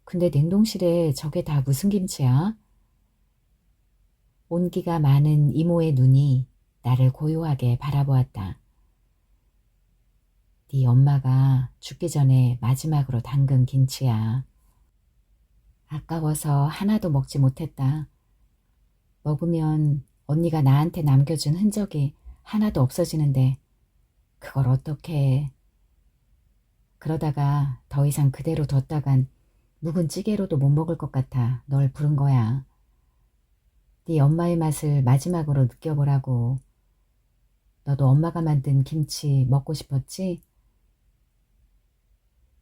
근데 냉동실에 저게 다 무슨 김치야? 온기가 많은 이모의 눈이 나를 고요하게 바라보았다. 네 엄마가 죽기 전에 마지막으로 담근 김치야. 아까워서 하나도 먹지 못했다. 먹으면 언니가 나한테 남겨준 흔적이 하나도 없어지는데 그걸 어떻게 해. 그러다가 더 이상 그대로 뒀다간 묵은 찌개로도 못 먹을 것 같아 널 부른 거야. 네 엄마의 맛을 마지막으로 느껴보라고. 너도 엄마가 만든 김치 먹고 싶었지?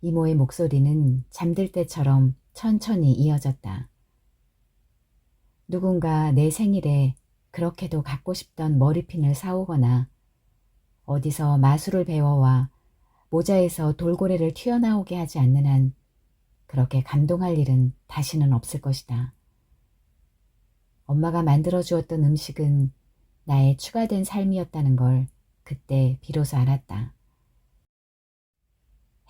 이모의 목소리는 잠들 때처럼 천천히 이어졌다. 누군가 내 생일에 그렇게도 갖고 싶던 머리핀을 사오거나 어디서 마술을 배워와 모자에서 돌고래를 튀어나오게 하지 않는 한 그렇게 감동할 일은 다시는 없을 것이다. 엄마가 만들어 주었던 음식은 나의 추가된 삶이었다는 걸 그때 비로소 알았다.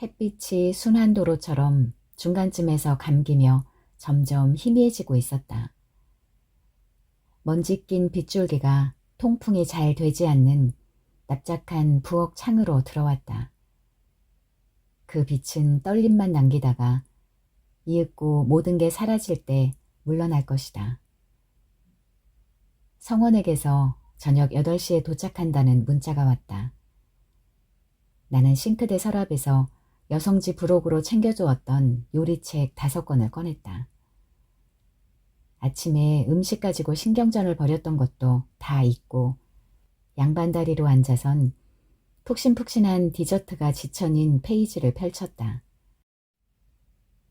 햇빛이 순환 도로처럼 중간쯤에서 감기며 점점 희미해지고 있었다. 먼지 낀 빗줄기가 통풍이 잘 되지 않는 납작한 부엌 창으로 들어왔다. 그 빛은 떨림만 남기다가 이윽고 모든 게 사라질 때 물러날 것이다. 성원에게서 저녁 8시에 도착한다는 문자가 왔다. 나는 싱크대 서랍에서 여성지 부록으로 챙겨주었던 요리책 5권을 꺼냈다. 아침에 음식 가지고 신경전을 벌였던 것도 다 잊고 양반다리로 앉아선 푹신푹신한 디저트가 지천인 페이지를 펼쳤다.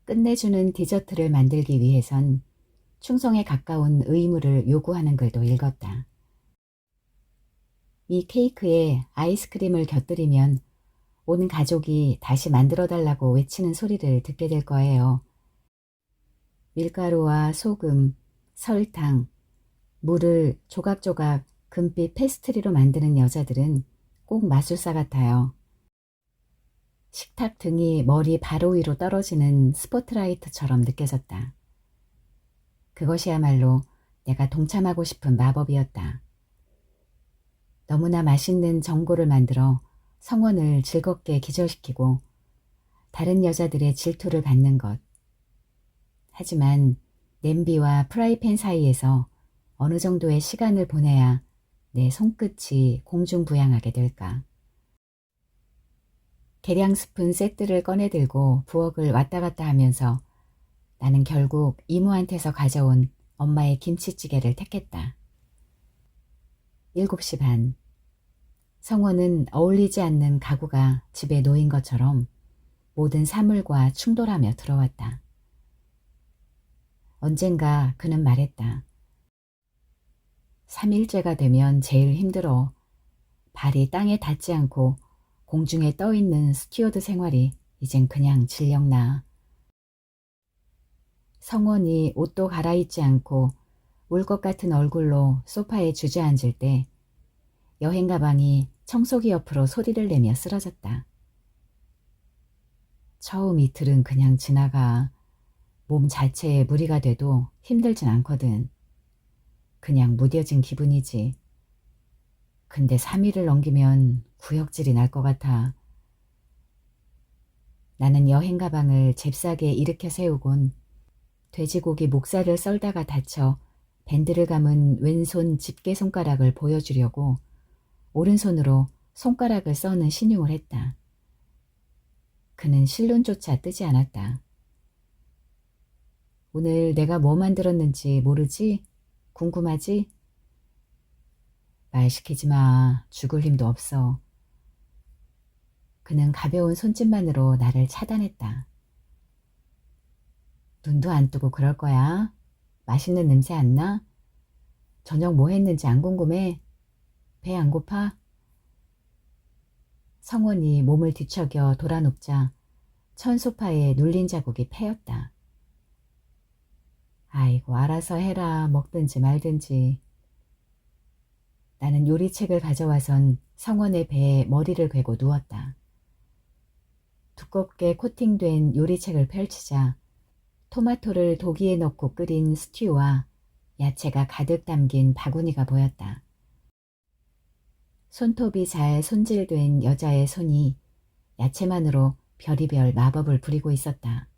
끝내주는 디저트를 만들기 위해선 충성에 가까운 의무를 요구하는 글도 읽었다. 이 케이크에 아이스크림을 곁들이면 온 가족이 다시 만들어달라고 외치는 소리를 듣게 될 거예요. 밀가루와 소금, 설탕, 물을 조각조각 금빛 페스트리로 만드는 여자들은 꼭 마술사 같아요. 식탁 등이 머리 바로 위로 떨어지는 스포트라이트처럼 느껴졌다. 그것이야말로 내가 동참하고 싶은 마법이었다. 너무나 맛있는 전골을 만들어 성원을 즐겁게 기절시키고 다른 여자들의 질투를 받는 것. 하지만 냄비와 프라이팬 사이에서 어느 정도의 시간을 보내야 내 손끝이 공중부양하게 될까. 계량 스푼 세트를 꺼내들고 부엌을 왔다 갔다 하면서 나는 결국 이모한테서 가져온 엄마의 김치찌개를 택했다. 7시 반. 성원은 어울리지 않는 가구가 집에 놓인 것처럼 모든 사물과 충돌하며 들어왔다. 언젠가 그는 말했다. 3일째가 되면 제일 힘들어. 발이 땅에 닿지 않고 공중에 떠있는 스튜어드 생활이 이젠 그냥 질력나. 성원이 옷도 갈아입지 않고 울 것 같은 얼굴로 소파에 주저앉을 때 여행 가방이 청소기 옆으로 소리를 내며 쓰러졌다. 처음 이틀은 그냥 지나가. 몸 자체에 무리가 돼도 힘들진 않거든. 그냥 무뎌진 기분이지. 근데 3일을 넘기면 구역질이 날 것 같아. 나는 여행 가방을 잽싸게 일으켜 세우곤 돼지고기 목살을 썰다가 다쳐 밴드를 감은 왼손 집게 손가락을 보여주려고 오른손으로 손가락을 써는 신용을 했다. 그는 실눈조차 뜨지 않았다. 오늘 내가 뭐 만들었는지 모르지? 궁금하지? 말 시키지 마. 죽을 힘도 없어. 그는 가벼운 손짓만으로 나를 차단했다. 눈도 안 뜨고 그럴 거야? 맛있는 냄새 안 나? 저녁 뭐 했는지 안 궁금해? 배 안 고파? 성원이 몸을 뒤척여 돌아눕자 천 소파에 눌린 자국이 패였다. 아이고, 알아서 해라. 먹든지 말든지. 나는 요리책을 가져와선 성원의 배에 머리를 괴고 누웠다. 두껍게 코팅된 요리책을 펼치자 토마토를 도기에 넣고 끓인 스튜와 야채가 가득 담긴 바구니가 보였다. 손톱이 잘 손질된 여자의 손이 야채만으로 별의별 마법을 부리고 있었다.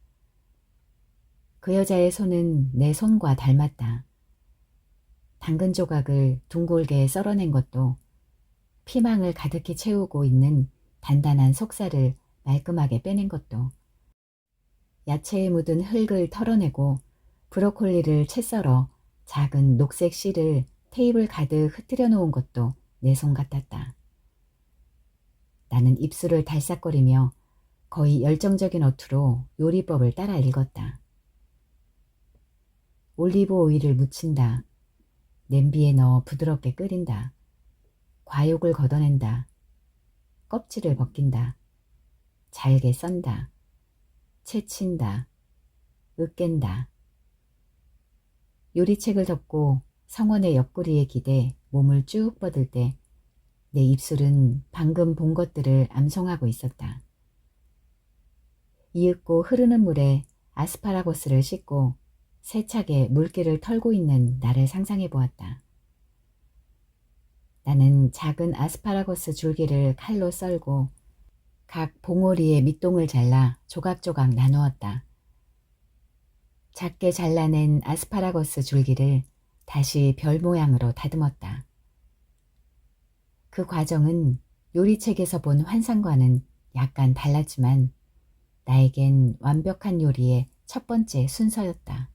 그 여자의 손은 내 손과 닮았다. 당근 조각을 둥글게 썰어낸 것도, 피망을 가득히 채우고 있는 단단한 속살을 말끔하게 빼낸 것도, 야채에 묻은 흙을 털어내고 브로콜리를 채 썰어 작은 녹색 씨를 테이블 가득 흩뜨려 놓은 것도 내 손 같았다. 나는 입술을 달싹거리며 거의 열정적인 어투로 요리법을 따라 읽었다. 올리브 오일을 묻힌다. 냄비에 넣어 부드럽게 끓인다. 과육을 걷어낸다. 껍질을 벗긴다. 잘게 썬다. 채친다. 으깬다. 요리책을 덮고 성원의 옆구리에 기대 몸을 쭉 뻗을 때 내 입술은 방금 본 것들을 암송하고 있었다. 이윽고 흐르는 물에 아스파라거스를 씻고 세차게 물기를 털고 있는 나를 상상해 보았다. 나는 작은 아스파라거스 줄기를 칼로 썰고 각 봉오리의 밑동을 잘라 조각조각 나누었다. 작게 잘라낸 아스파라거스 줄기를 다시 별 모양으로 다듬었다. 그 과정은 요리책에서 본 환상과는 약간 달랐지만 나에겐 완벽한 요리의 첫 번째 순서였다.